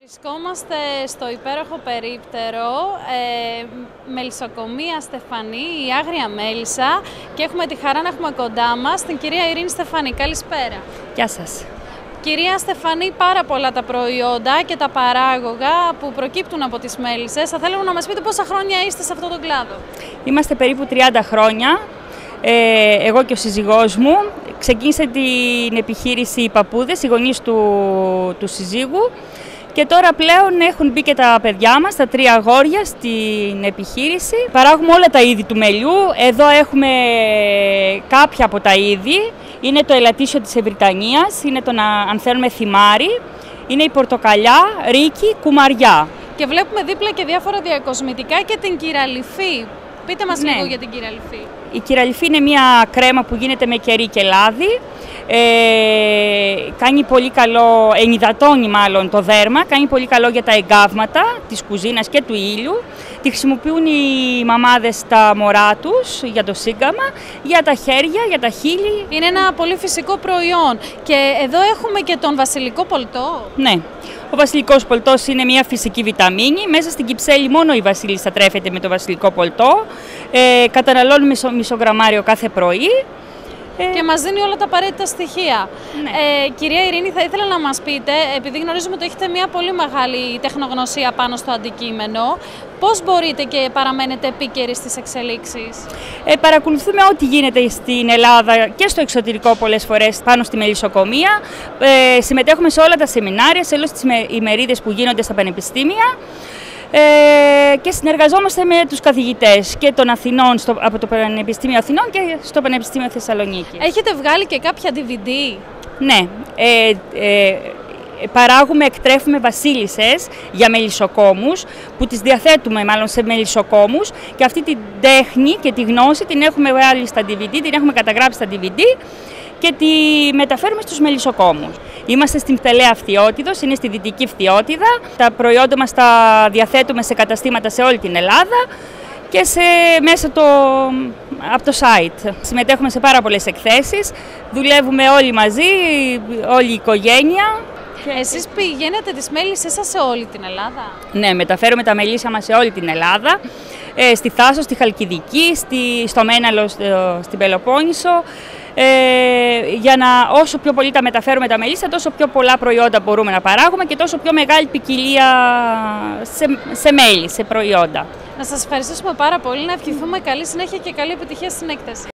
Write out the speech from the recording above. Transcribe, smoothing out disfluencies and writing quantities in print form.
Βρισκόμαστε στο υπέροχο περίπτερο Μελισσοκομεία Στεφανή, η Άγρια Μέλισσα, και έχουμε τη χαρά να έχουμε κοντά μας την κυρία Ειρήνη Στεφανή. Καλησπέρα. Γεια σας. Κυρία Στεφανή, πάρα πολλά τα προϊόντα και τα παράγωγα που προκύπτουν από τις μέλισσες. Θα θέλαμε να μας πείτε πόσα χρόνια είστε σε αυτόν τον κλάδο. Είμαστε περίπου 30 χρόνια, εγώ και ο σύζυγός μου. Ξεκίνησε την επιχείρηση οι παππούδες, οι γονείς του συζύγου. Και τώρα πλέον έχουν μπει και τα παιδιά μας, τα 3 αγόρια, στην επιχείρηση. Παράγουμε όλα τα είδη του μελιού. Εδώ έχουμε κάποια από τα είδη. Είναι το ελαττήσιο της Ευρυτανίας, είναι το ανθέρμε θυμάρι, είναι η πορτοκαλιά, ρίκη, κουμαριά. Και βλέπουμε δίπλα και διάφορα διακοσμητικά και την κυραλιφή. Πείτε μας λίγο για την κυραλιφή. Η κυραλιφή είναι μια κρέμα που γίνεται με κερί και λάδι. Κάνει πολύ καλό, ενυδατώνει μάλλον το δέρμα, κάνει πολύ καλό για τα εγκάβματα της κουζίνας και του ήλιου. Τη χρησιμοποιούν οι μαμάδες στα μωρά τους για το σύγκαμα, για τα χέρια, για τα χείλη. Είναι ένα πολύ φυσικό προϊόν. Και εδώ έχουμε και τον βασιλικό πολτό. Ναι. Ο βασιλικός πολτός είναι μια φυσική βιταμίνη. Μέσα στην Κυψέλη μόνο η βασίλισσα τρέφεται με το βασιλικό πολτό. Καταναλώνουμε μισό γραμμάριο κάθε πρωί. Και μας δίνει όλα τα απαραίτητα στοιχεία. Ναι. Κυρία Ειρήνη, θα ήθελα να μας πείτε, επειδή γνωρίζουμε ότι έχετε μια πολύ μεγάλη τεχνογνωσία πάνω στο αντικείμενο, πώς μπορείτε και παραμένετε επίκαιροι στις εξελίξεις? Παρακολουθούμε ό,τι γίνεται στην Ελλάδα και στο εξωτερικό πολλές φορές πάνω στη μελισσοκομεία. Συμμετέχουμε σε όλα τα σεμινάρια, σε όλες τις ημερίδες που γίνονται στα πανεπιστήμια. Και συνεργαζόμαστε με τους καθηγητές και των Αθηνών από το Πανεπιστήμιο Αθηνών και στο Πανεπιστήμιο Θεσσαλονίκης. Έχετε βγάλει και κάποια DVD? Ναι. Παράγουμε, εκτρέφουμε βασίλισσες για μελισσοκόμους που τις διαθέτουμε μάλλον σε μελισσοκόμους και αυτή την τέχνη και τη γνώση την έχουμε βγάλει στα DVD, την έχουμε καταγράψει στα DVD και τη μεταφέρουμε στους μελισσοκόμους. Είμαστε στην Πτελαία Φθιώτιδος, είναι στη Δυτική Φθιώτιδα. Τα προϊόντα μας τα διαθέτουμε σε καταστήματα σε όλη την Ελλάδα και μέσα από το site. Συμμετέχουμε σε πάρα πολλές εκθέσεις, δουλεύουμε όλοι μαζί, όλη η οικογένεια. Εσείς πηγαίνετε τις μέλισσες σας σε όλη την Ελλάδα? Ναι, μεταφέρουμε τα μελίσια μας σε όλη την Ελλάδα, στη Θάσο, στη Χαλκιδική, στο Μέναλο, στην Πελοπόννησο. Για να όσο πιο πολύ τα μεταφέρουμε τα μελίσια, τόσο πιο πολλά προϊόντα μπορούμε να παράγουμε και τόσο πιο μεγάλη ποικιλία σε μέλι, σε προϊόντα. Να σας ευχαριστήσουμε πάρα πολύ, να ευχηθούμε καλή συνέχεια και καλή επιτυχία στην έκθεση.